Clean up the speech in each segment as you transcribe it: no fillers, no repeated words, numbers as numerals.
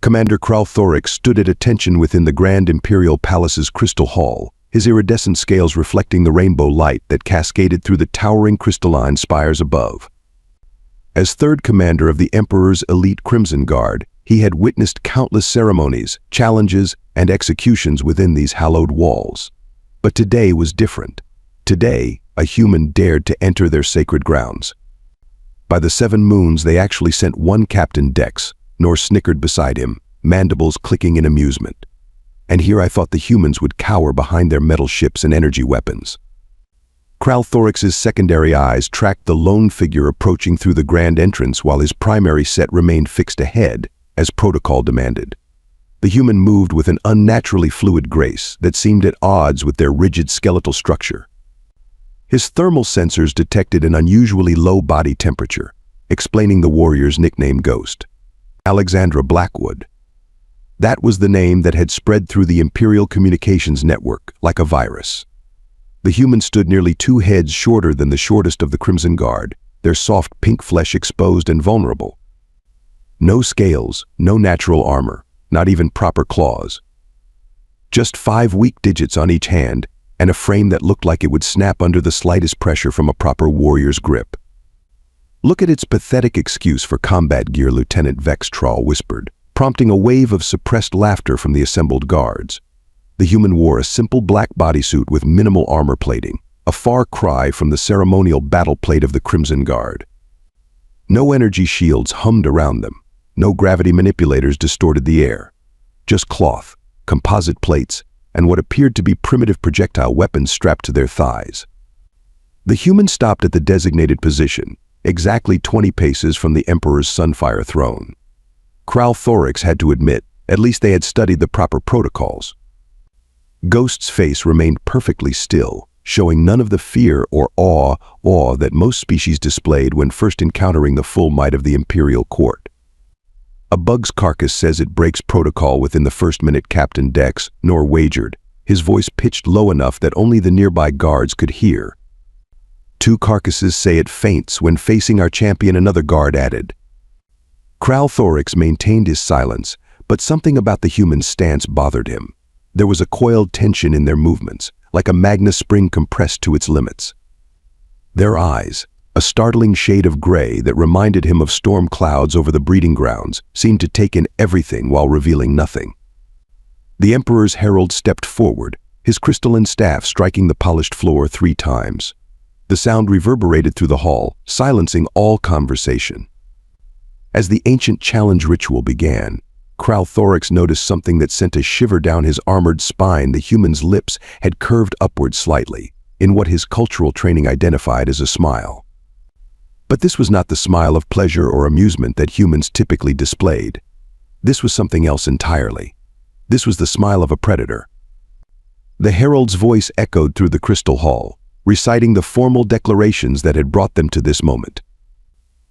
Commander Kralthorix stood at attention within the Grand Imperial Palace's crystal hall, his iridescent scales reflecting the rainbow light that cascaded through the towering crystalline spires above. As third commander of the Emperor's elite Crimson Guard, he had witnessed countless ceremonies, challenges, and executions within these hallowed walls. But today was different. Today, a human dared to enter their sacred grounds. By the 7 moons, they actually sent one Captain Dex, nor snickered beside him, mandibles clicking in amusement. And here I thought the humans would cower behind their metal ships and energy weapons. Kralthorix's secondary eyes tracked the lone figure approaching through the grand entrance while his primary set remained fixed ahead, as protocol demanded. The human moved with an unnaturally fluid grace that seemed at odds with their rigid skeletal structure. His thermal sensors detected an unusually low body temperature, explaining the warrior's nickname Ghost. Alexandra Blackwood. That was the name that had spread through the Imperial communications network like a virus. The human stood nearly 2 heads shorter than the shortest of the Crimson Guard, their soft pink flesh exposed and vulnerable. No scales, no natural armor, not even proper claws. Just 5 weak digits on each hand, and a frame that looked like it would snap under the slightest pressure from a proper warrior's grip. "Look at its pathetic excuse for combat gear," Lieutenant Vextrawl whispered, prompting a wave of suppressed laughter from the assembled guards. The human wore a simple black bodysuit with minimal armor plating, a far cry from the ceremonial battle plate of the Crimson Guard. No energy shields hummed around them. No gravity manipulators distorted the air. Just cloth, composite plates, and what appeared to be primitive projectile weapons strapped to their thighs. The human stopped at the designated position, exactly 20 paces from the Emperor's Sunfire throne. Kralthorix had to admit, at least they had studied the proper protocols. Ghost's face remained perfectly still, showing none of the fear or awe that most species displayed when first encountering the full might of the Imperial Court. "A bug's carcass says it breaks protocol within the first minute," Captain Dex nor wagered, his voice pitched low enough that only the nearby guards could hear. "2 carcasses say it faints when facing our champion," another guard added. Kralthorix maintained his silence, but something about the human's stance bothered him. There was a coiled tension in their movements, like a magnet spring compressed to its limits. Their eyes, a startling shade of gray that reminded him of storm clouds over the breeding grounds, seemed to take in everything while revealing nothing. The Emperor's herald stepped forward, his crystalline staff striking the polished floor 3 times. The sound reverberated through the hall, silencing all conversation. As the ancient challenge ritual began, Kralthorix noticed something that sent a shiver down his armored spine. The human's lips had curved upward slightly, in what his cultural training identified as a smile. But this was not the smile of pleasure or amusement that humans typically displayed. This was something else entirely. This was the smile of a predator. The herald's voice echoed through the crystal hall, reciting the formal declarations that had brought them to this moment.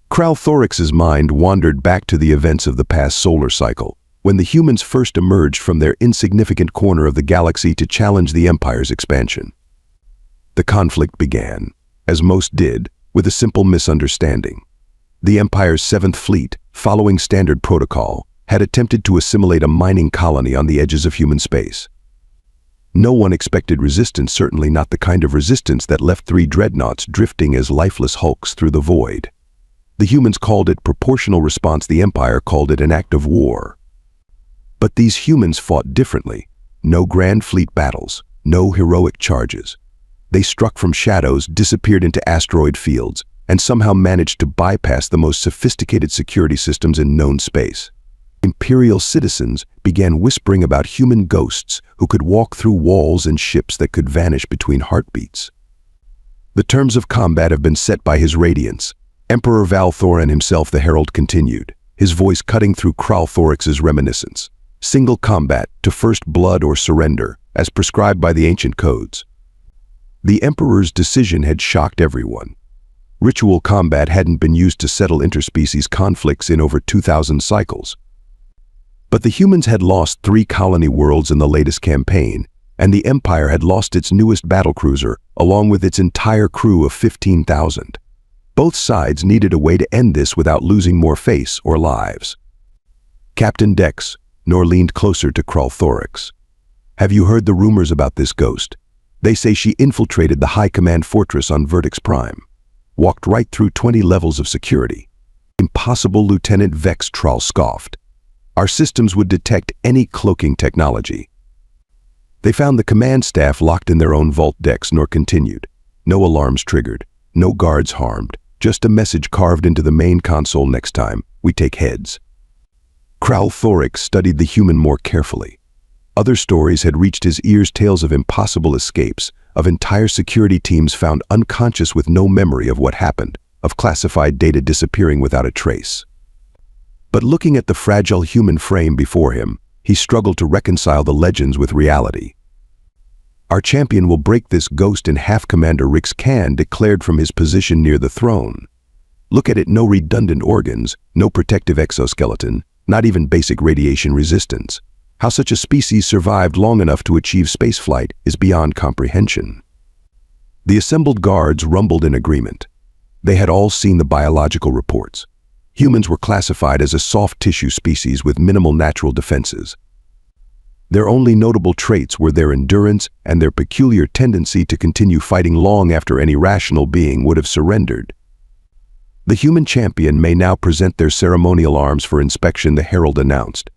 Kralthorix's mind wandered back to the events of the past solar cycle, when the humans first emerged from their insignificant corner of the galaxy to challenge the Empire's expansion. The conflict began, as most did, with a simple misunderstanding. The Empire's 7th Fleet, following standard protocol, had attempted to assimilate a mining colony on the edges of human space. No one expected resistance, certainly not the kind of resistance that left 3 dreadnoughts drifting as lifeless hulks through the void. The humans called it proportional response, the Empire called it an act of war. But these humans fought differently. No grand fleet battles, no heroic charges. They struck from shadows, disappeared into asteroid fields, and somehow managed to bypass the most sophisticated security systems in known space. Imperial citizens began whispering about human ghosts who could walk through walls and ships that could vanish between heartbeats. "The terms of combat have been set by His Radiance," Emperor Valthoran himself, the herald continued, his voice cutting through Kralthorix's reminiscence. "Single combat, to first blood or surrender, as prescribed by the ancient codes." The Emperor's decision had shocked everyone. Ritual combat hadn't been used to settle interspecies conflicts in over 2,000 cycles. But the humans had lost 3 colony worlds in the latest campaign, and the Empire had lost its newest battlecruiser, along with its entire crew of 15,000. Both sides needed a way to end this without losing more face or lives. Captain Dex, nor leaned closer to Kralthorix. "Have you heard the rumors about this ghost? They say she infiltrated the High Command Fortress on Vertex Prime. Walked right through 20 levels of security." "Impossible," Lieutenant Vex Troll scoffed. "Our systems would detect any cloaking technology." They found the command staff locked in their own vault decks, nor continued. No alarms triggered, no guards harmed, just a message carved into the main console: "Next time, we take heads." Kralthorix studied the human more carefully. Other stories had reached his ears, tales of impossible escapes, of entire security teams found unconscious with no memory of what happened, of classified data disappearing without a trace. But looking at the fragile human frame before him, he struggled to reconcile the legends with reality. "Our champion will break this ghost in half," Commander Rix Khan declared from his position near the throne. "Look at it, no redundant organs, no protective exoskeleton, not even basic radiation resistance. How such a species survived long enough to achieve spaceflight is beyond comprehension." The assembled guards rumbled in agreement. They had all seen the biological reports. Humans were classified as a soft tissue species with minimal natural defenses. Their only notable traits were their endurance and their peculiar tendency to continue fighting long after any rational being would have surrendered. "The human champion may now present their ceremonial arms for inspection," the herald announced.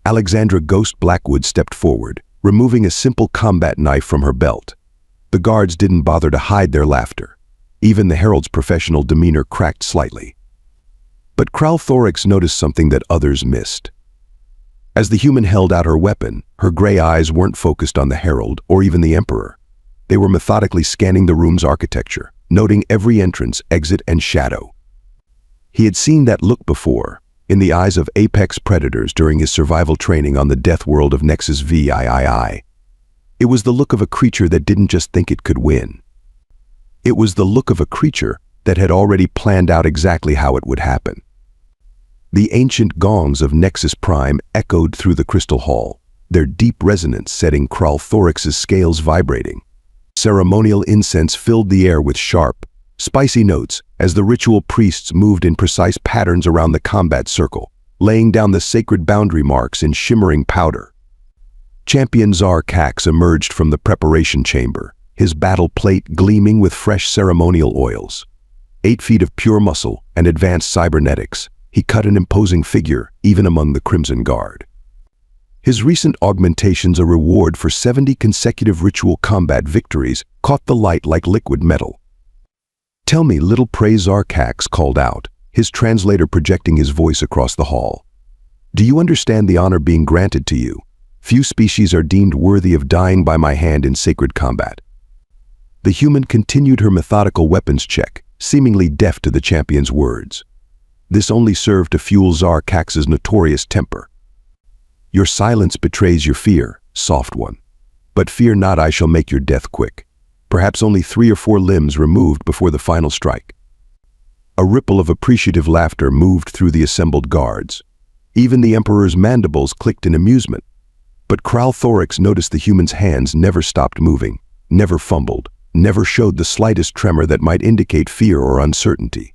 Alexandra Ghost Blackwood stepped forward, removing a simple combat knife from her belt. The guards didn't bother to hide their laughter. Even the herald's professional demeanor cracked slightly. But Kralthorix noticed something that others missed. As the human held out her weapon, her gray eyes weren't focused on the herald or even the emperor. They were methodically scanning the room's architecture, noting every entrance, exit, and shadow. He had seen that look before, in the eyes of apex predators during his survival training on the death world of Nexus VIII. It was the look of a creature that didn't just think it could win. It was the look of a creature that had already planned out exactly how it would happen. The ancient gongs of Nexus Prime echoed through the crystal hall, their deep resonance setting Kralthorix's scales vibrating. Ceremonial incense filled the air with sharp, spicy notes as the ritual priests moved in precise patterns around the combat circle, laying down the sacred boundary marks in shimmering powder. Champion Zarkax emerged from the preparation chamber, his battle plate gleaming with fresh ceremonial oils. 8 feet of pure muscle and advanced cybernetics, he cut an imposing figure even among the Crimson Guard. His recent augmentations, a reward for 70 consecutive ritual combat victories, caught the light like liquid metal. "Tell me, little prey," Zarkax called out, his translator projecting his voice across the hall. "Do you understand the honor being granted to you? Few species are deemed worthy of dying by my hand in sacred combat." The human continued her methodical weapons check, seemingly deaf to the champion's words. This only served to fuel Zarkax's notorious temper. "Your silence betrays your fear, soft one. But fear not, I shall make your death quick. Perhaps only 3 or 4 limbs removed before the final strike." A ripple of appreciative laughter moved through the assembled guards. Even the Emperor's mandibles clicked in amusement. But Kralthorix noticed the human's hands never stopped moving, never fumbled, never showed the slightest tremor that might indicate fear or uncertainty.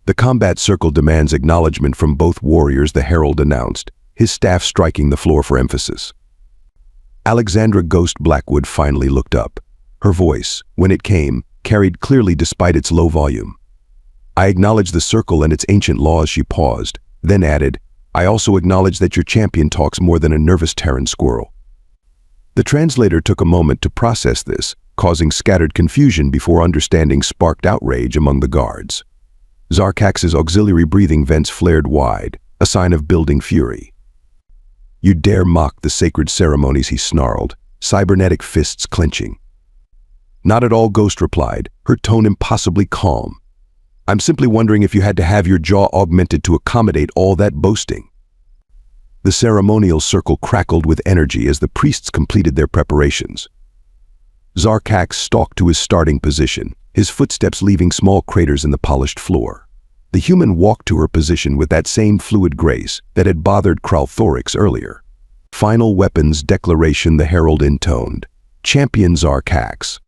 "The combat circle demands acknowledgement from both warriors," the herald announced, his staff striking the floor for emphasis. Alexandra Ghost Blackwood finally looked up. Her voice, when it came, carried clearly despite its low volume. "I acknowledge the circle and its ancient laws," she paused, then added, "I also acknowledge that your champion talks more than a nervous Terran squirrel." The translator took a moment to process this, causing scattered confusion before understanding sparked outrage among the guards. Zarkax's auxiliary breathing vents flared wide, a sign of building fury. "You dare mock the sacred ceremonies," he snarled, cybernetic fists clenching. "Not at all," Ghost replied, her tone impossibly calm. "I'm simply wondering if you had to have your jaw augmented to accommodate all that boasting." The ceremonial circle crackled with energy as the priests completed their preparations. Zarkax stalked to his starting position, his footsteps leaving small craters in the polished floor. The human walked to her position with that same fluid grace that had bothered Kralthorix earlier. "Final weapons declaration," the herald intoned. "Champion Zarkax."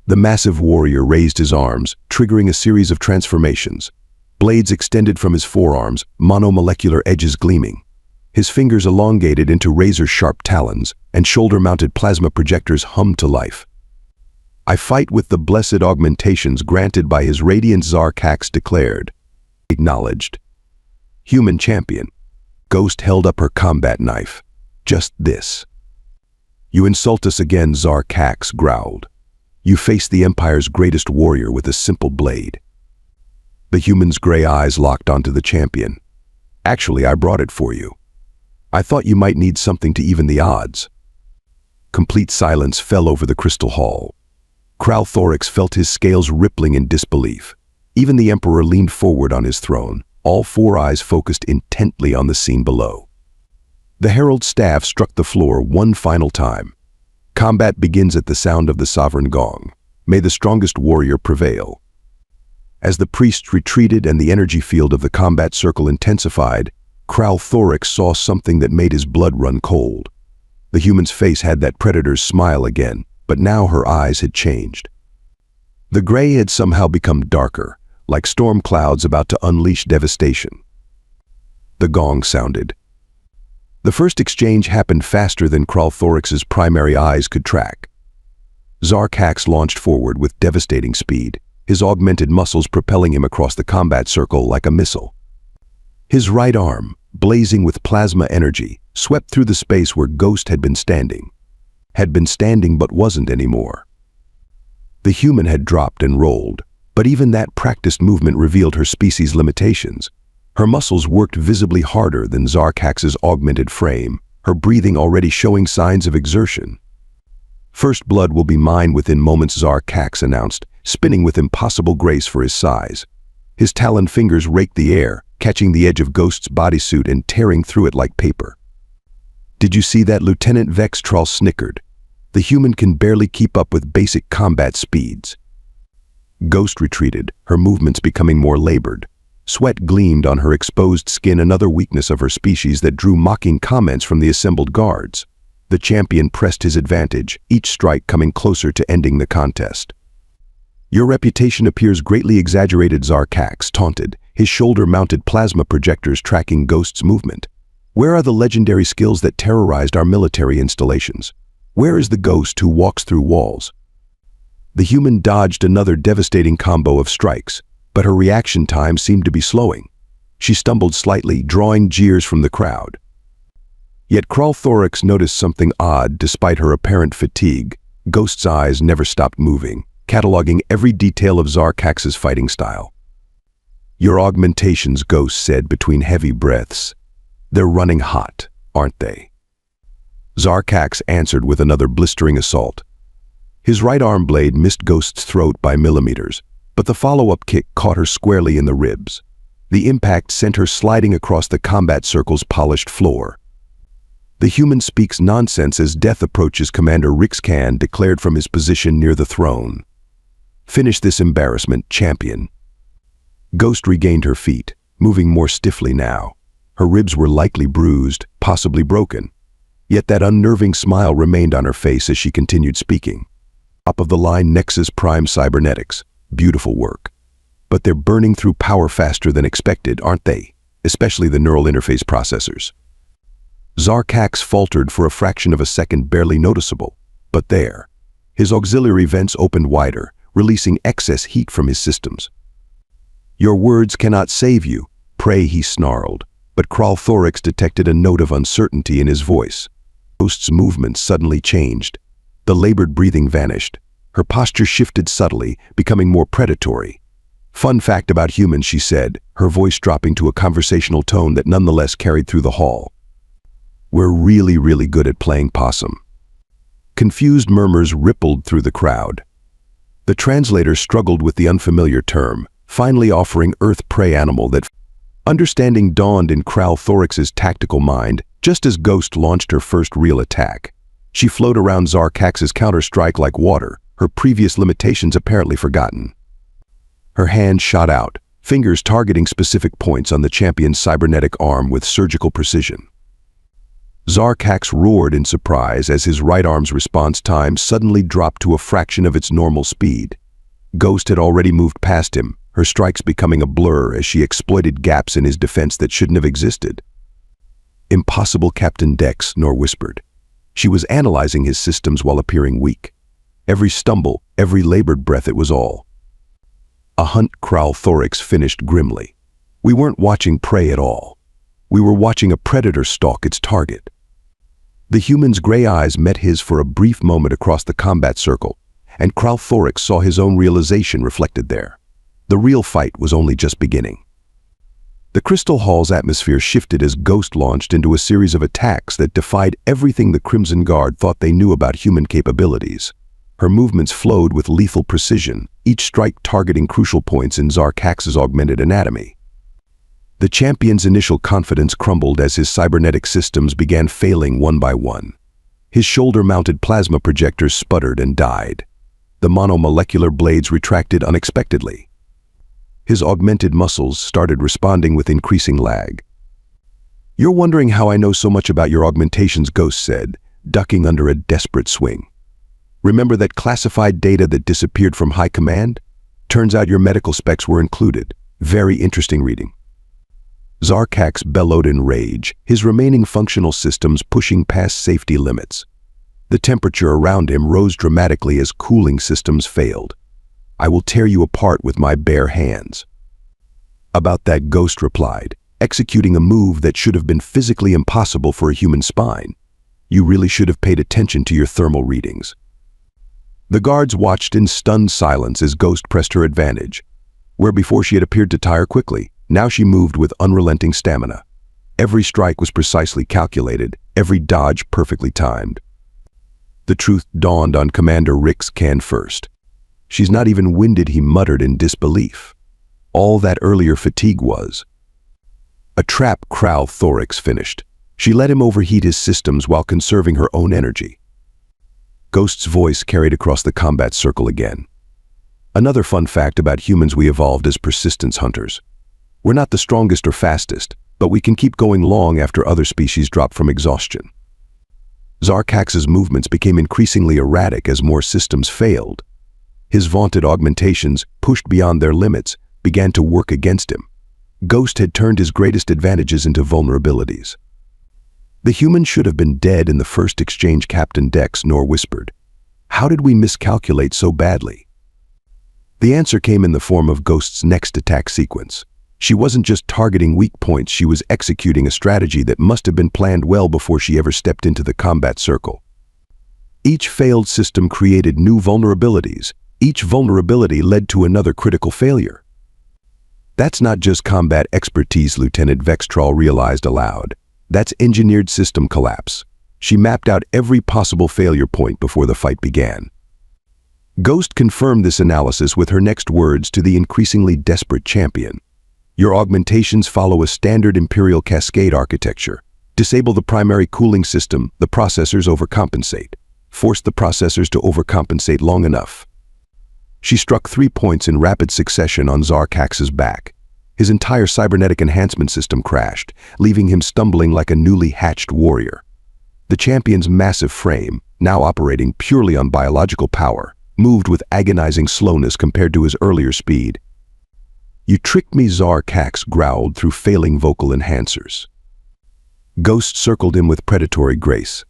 The massive warrior raised his arms, triggering a series of transformations. Blades extended from his forearms, monomolecular edges gleaming. His fingers elongated into razor-sharp talons, and shoulder-mounted plasma projectors hummed to life. "I fight with the blessed augmentations granted by his radiant," Zarkax declared. Acknowledged. "Human champion." Ghost held up her combat knife. "Just this." "You insult us again," Zarkax growled. "You face the Empire's greatest warrior with a simple blade." The human's gray eyes locked onto the champion. "Actually, I brought it for you. I thought you might need something to even the odds." Complete silence fell over the crystal hall. Kralthorix felt his scales rippling in disbelief. Even the Emperor leaned forward on his throne, all four eyes focused intently on the scene below. The herald's staff struck the floor one final time. "Combat begins at the sound of the sovereign gong. May the strongest warrior prevail." As the priests retreated and the energy field of the combat circle intensified, Kralthorix saw something that made his blood run cold. The human's face had that predator's smile again, but now her eyes had changed. The gray had somehow become darker, like storm clouds about to unleash devastation. The gong sounded. The first exchange happened faster than Kralthorix's primary eyes could track. Zarkax launched forward with devastating speed, his augmented muscles propelling him across the combat circle like a missile. His right arm, blazing with plasma energy, swept through the space where Ghost had been standing. Had been standing but wasn't anymore. The human had dropped and rolled, but even that practiced movement revealed her species' limitations. Her muscles worked visibly harder than Zarkax's augmented frame, her breathing already showing signs of exertion. "First blood will be mine within moments," Zarkax announced, spinning with impossible grace for his size. His taloned fingers raked the air, catching the edge of Ghost's bodysuit and tearing through it like paper. "Did you see that?" Lieutenant Vextrol snickered. "The human can barely keep up with basic combat speeds." Ghost retreated, her movements becoming more labored. Sweat gleamed on her exposed skin, another weakness of her species that drew mocking comments from the assembled guards. The champion pressed his advantage, each strike coming closer to ending the contest. "Your reputation appears greatly exaggerated," Zarkax taunted, his shoulder-mounted plasma projectors tracking Ghost's movement. "Where are the legendary skills that terrorized our military installations? Where is the Ghost who walks through walls?" The human dodged another devastating combo of strikes, but her reaction time seemed to be slowing. She stumbled slightly, drawing jeers from the crowd. Yet Kralthorix noticed something odd despite her apparent fatigue. Ghost's eyes never stopped moving, cataloging every detail of Zarkax's fighting style. "Your augmentations," Ghost said between heavy breaths. "They're running hot, aren't they?" Zarkax answered with another blistering assault. His right arm blade missed Ghost's throat by millimeters, but the follow-up kick caught her squarely in the ribs. The impact sent her sliding across the combat circle's polished floor. "The human speaks nonsense as death approaches," Commander Rixcan declared from his position near the throne. "Finish this embarrassment, champion." Ghost regained her feet, moving more stiffly now. Her ribs were likely bruised, possibly broken. Yet that unnerving smile remained on her face as she continued speaking. "Top-of-the-line Nexus Prime Cybernetics. Beautiful work. But they're burning through power faster than expected, aren't they? Especially the neural interface processors." Zarkax faltered for a fraction of a second, barely noticeable. But there. His auxiliary vents opened wider, releasing excess heat from his systems. "Your words cannot save you," pray, he snarled. But Kralthorix detected a note of uncertainty in his voice. Ghost's movements suddenly changed. The labored breathing vanished. Her posture shifted subtly, becoming more predatory. "Fun fact about humans," she said, her voice dropping to a conversational tone that nonetheless carried through the hall. "We're really, really good at playing possum." Confused murmurs rippled through the crowd. The translator struggled with the unfamiliar term, finally offering Earth prey animal that understanding dawned in Kralthorix's tactical mind just as Ghost launched her first real attack. She flowed around Zarkax's counter-strike like water, her previous limitations apparently forgotten. Her hand shot out, fingers targeting specific points on the champion's cybernetic arm with surgical precision. Zarkax roared in surprise as his right arm's response time suddenly dropped to a fraction of its normal speed. Ghost had already moved past him, her strikes becoming a blur as she exploited gaps in his defense that shouldn't have existed. Impossible, Captain Dex, Nor whispered. She was analyzing his systems while appearing weak. Every stumble, every labored breath, it was all a hunt, Kral Thorax finished grimly. We weren't watching prey at all. We were watching a predator stalk its target. The human's gray eyes met his for a brief moment across the combat circle, and Kral Thorax saw his own realization reflected there. The real fight was only just beginning. The Crystal Hall's atmosphere shifted as Ghost launched into a series of attacks that defied everything the Crimson Guard thought they knew about human capabilities. Her movements flowed with lethal precision, each strike targeting crucial points in Zarkax's augmented anatomy. The champion's initial confidence crumbled as his cybernetic systems began failing one by one. His shoulder-mounted plasma projectors sputtered and died. The monomolecular blades retracted unexpectedly. His augmented muscles started responding with increasing lag. "You're wondering how I know so much about your augmentations," Ghost said, ducking under a desperate swing. "Remember that classified data that disappeared from High Command? Turns out your medical specs were included. Very interesting reading." Zarkax bellowed in rage, his remaining functional systems pushing past safety limits. The temperature around him rose dramatically as cooling systems failed. "I will tear you apart with my bare hands." About that, Ghost replied, executing a move that should have been physically impossible for a human spine. "You really should have paid attention to your thermal readings." The guards watched in stunned silence as Ghost pressed her advantage. Where before she had appeared to tire quickly, now she moved with unrelenting stamina. Every strike was precisely calculated, every dodge perfectly timed. The truth dawned on Commander Rick's can first. "She's not even winded," he muttered in disbelief. All that earlier fatigue was a trap, Kral Thorax finished. She let him overheat his systems while conserving her own energy. Ghost's voice carried across the combat circle again. "Another fun fact about humans: we evolved as persistence hunters. We're not the strongest or fastest, but we can keep going long after other species drop from exhaustion." Zarkax's movements became increasingly erratic as more systems failed. His vaunted augmentations, pushed beyond their limits, began to work against him. Ghost had turned his greatest advantages into vulnerabilities. "The human should have been dead in the first exchange," Captain Dex Nor whispered. "How did we miscalculate so badly?" The answer came in the form of Ghost's next attack sequence. She wasn't just targeting weak points, she was executing a strategy that must have been planned well before she ever stepped into the combat circle. Each failed system created new vulnerabilities. Each vulnerability led to another critical failure. "That's not just combat expertise," Lieutenant Vextrol realized aloud. "That's engineered system collapse." She mapped out every possible failure point before the fight began. Ghost confirmed this analysis with her next words to the increasingly desperate champion. "Your augmentations follow a standard Imperial cascade architecture. Disable the primary cooling system, the processors overcompensate. Force the processors to overcompensate long enough." She struck 3 points in rapid succession on Zarkax's back. His entire cybernetic enhancement system crashed, leaving him stumbling like a newly hatched warrior. The champion's massive frame, now operating purely on biological power, moved with agonizing slowness compared to his earlier speed. "You tricked me," Zarkax growled through failing vocal enhancers. Ghost circled him with predatory grace.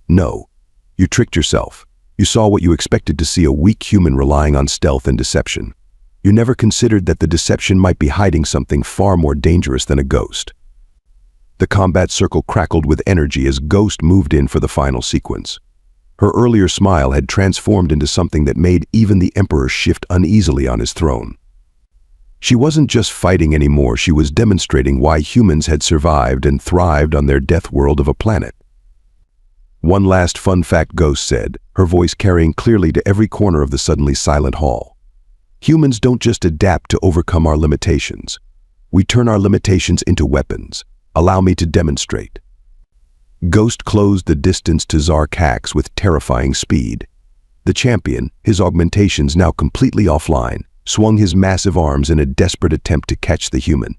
"No, you tricked yourself. You saw what you expected to see: a weak human relying on stealth and deception. You never considered that the deception might be hiding something far more dangerous than a ghost." The combat circle crackled with energy as Ghost moved in for the final sequence. Her earlier smile had transformed into something that made even the Emperor shift uneasily on his throne. She wasn't just fighting anymore, she was demonstrating why humans had survived and thrived on their death world of a planet. "One last fun fact," Ghost said, her voice carrying clearly to every corner of the suddenly silent hall. "Humans don't just adapt to overcome our limitations. We turn our limitations into weapons. Allow me to demonstrate." Ghost closed the distance to Zarkax with terrifying speed. The champion, his augmentations now completely offline, swung his massive arms in a desperate attempt to catch the human.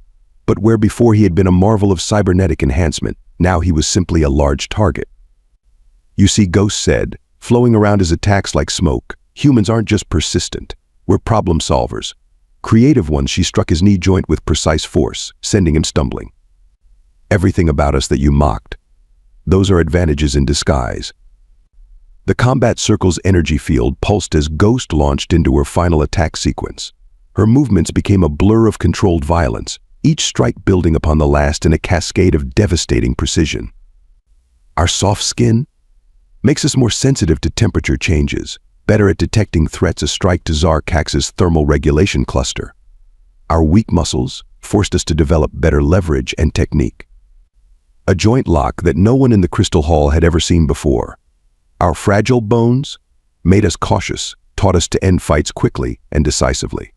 But where before he had been a marvel of cybernetic enhancement, now he was simply a large target. "You see," Ghost said, flowing around his attacks like smoke, "humans aren't just persistent. We're problem solvers. Creative ones." She struck his knee joint with precise force, sending him stumbling. everything about us that you mocked. Those are advantages in disguise. The combat circle's energy field pulsed as Ghost launched into her final attack sequence. Her movements became a blur of controlled violence, each strike building upon the last in a cascade of devastating precision. Our soft skin makes us more sensitive to temperature changes, better at detecting threats a strike to Zarkax's thermal regulation cluster. Our weak muscles forced us to develop better leverage and technique. A joint lock that no one in the Crystal Hall had ever seen before. Our fragile bones made us cautious, taught us to end fights quickly and decisively.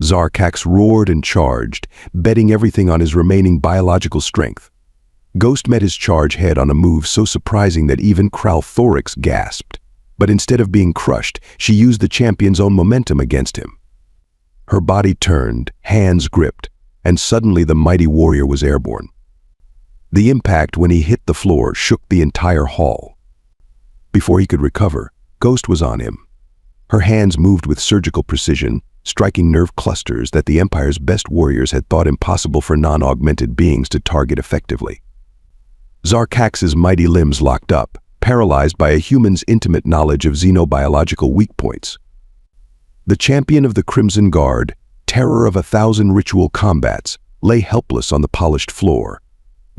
Zarkax roared and charged, betting everything on his remaining biological strength. Ghost met his charge head on a move so surprising that even Kralthorix gasped. But instead of being crushed, she used the champion's own momentum against him. Her body turned, hands gripped, and suddenly the mighty warrior was airborne. The impact when he hit the floor shook the entire hall. Before he could recover, Ghost was on him. Her hands moved with surgical precision, striking nerve clusters that the Empire's best warriors had thought impossible for non-augmented beings to target effectively. Zarkax's mighty limbs locked up, paralyzed by a human's intimate knowledge of xenobiological weak points. The champion of the Crimson Guard, terror of 1,000 ritual combats, lay helpless on the polished floor.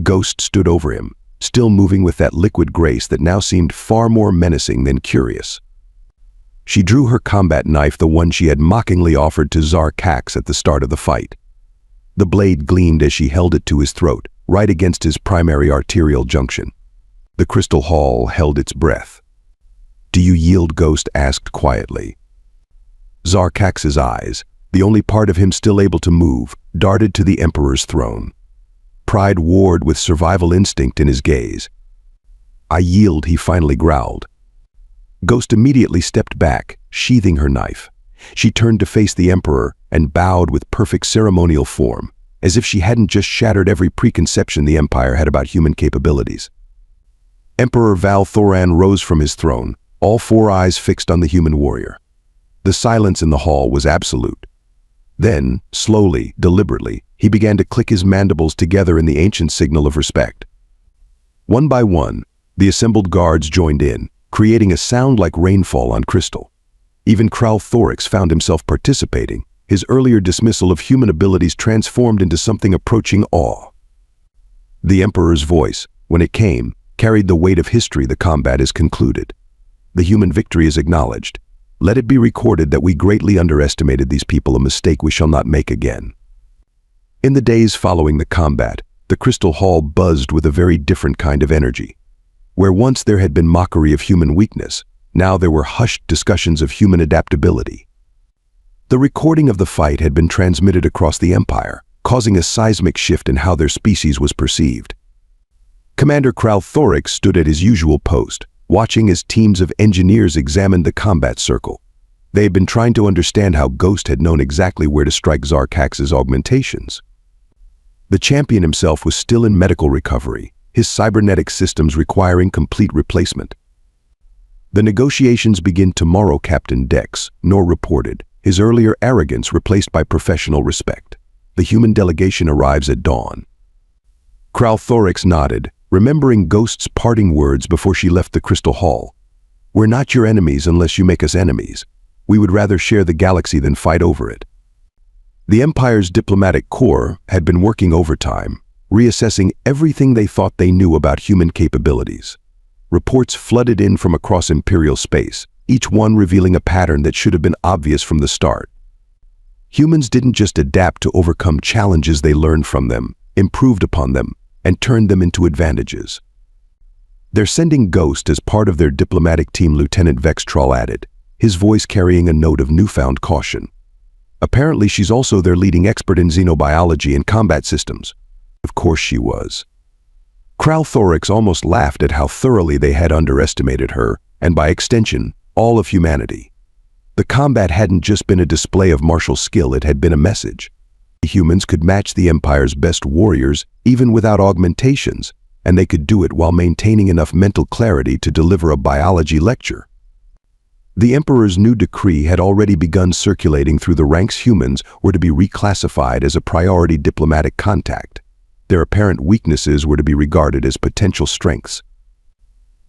Ghost stood over him, still moving with that liquid grace that now seemed far more menacing than curious. She drew her combat knife, the one she had mockingly offered to Zarkax at the start of the fight. The blade gleamed as she held it to his throat, right against his primary arterial junction. The Crystal Hall held its breath. "Do you yield?" Ghost asked quietly. Zarkax's eyes, the only part of him still able to move, darted to the Emperor's throne. Pride warred with survival instinct in his gaze. "I yield," he finally growled. Ghost immediately stepped back, sheathing her knife. She turned to face the Emperor and bowed with perfect ceremonial form, as if she hadn't just shattered every preconception the Empire had about human capabilities. Emperor Val Thoran rose from his throne, all four eyes fixed on the human warrior. The silence in the hall was absolute. Then, slowly, deliberately, he began to click his mandibles together in the ancient signal of respect. One by one, the assembled guards joined in, creating a sound like rainfall on crystal. Even Kralthorix found himself participating, his earlier dismissal of human abilities transformed into something approaching awe. The Emperor's voice, when it came, carried the weight of history. "The combat is concluded. The human victory is acknowledged. Let it be recorded that we greatly underestimated these people, a mistake we shall not make again." In the days following the combat, the Crystal Hall buzzed with a very different kind of energy. Where once there had been mockery of human weakness, now there were hushed discussions of human adaptability. The recording of the fight had been transmitted across the Empire, causing a seismic shift in how their species was perceived. Commander Kralthorix stood at his usual post, watching as teams of engineers examined the combat circle. They had been trying to understand how Ghost had known exactly where to strike Zarkax's augmentations. The champion himself was still in medical recovery, his cybernetic systems requiring complete replacement. "The negotiations begin tomorrow," Captain Dex Nor reported, his earlier arrogance replaced by professional respect. "The human delegation arrives at dawn." Kralthorix nodded, remembering Ghost's parting words before she left the Crystal Hall. "We're not your enemies unless you make us enemies. We would rather share the galaxy than fight over it." The Empire's diplomatic corps had been working overtime, reassessing everything they thought they knew about human capabilities. Reports flooded in from across Imperial space, each one revealing a pattern that should have been obvious from the start. Humans didn't just adapt to overcome challenges, they learned from them, improved upon them, and turned them into advantages. "They're sending Ghost as part of their diplomatic team," Lieutenant Vextral added, his voice carrying a note of newfound caution. "Apparently she's also their leading expert in xenobiology and combat systems." Of course she was. Kralthorix almost laughed at how thoroughly they had underestimated her, and by extension, all of humanity. The combat hadn't just been a display of martial skill, it had been a message. Humans could match the Empire's best warriors even without augmentations, and they could do it while maintaining enough mental clarity to deliver a biology lecture. The Emperor's new decree had already begun circulating through the ranks. Humans were to be reclassified as a priority diplomatic contact. Their apparent weaknesses were to be regarded as potential strengths.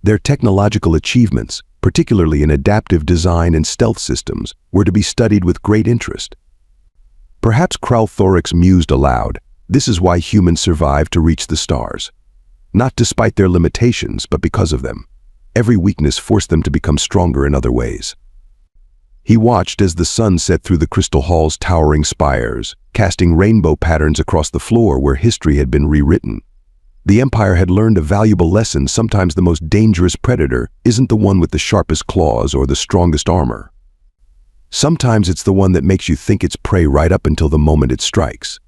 Their technological achievements, particularly in adaptive design and stealth systems, were to be studied with great interest. Perhaps Kralthorix mused aloud, "This is why humans survived to reach the stars. Not despite their limitations, but because of them. Every weakness forced them to become stronger in other ways." He watched as the sun set through the crystal hall's towering spires, casting rainbow patterns across the floor where history had been rewritten. The Empire had learned a valuable lesson: sometimes the most dangerous predator isn't the one with the sharpest claws or the strongest armor. Sometimes it's the one that makes you think it's prey right up until the moment it strikes.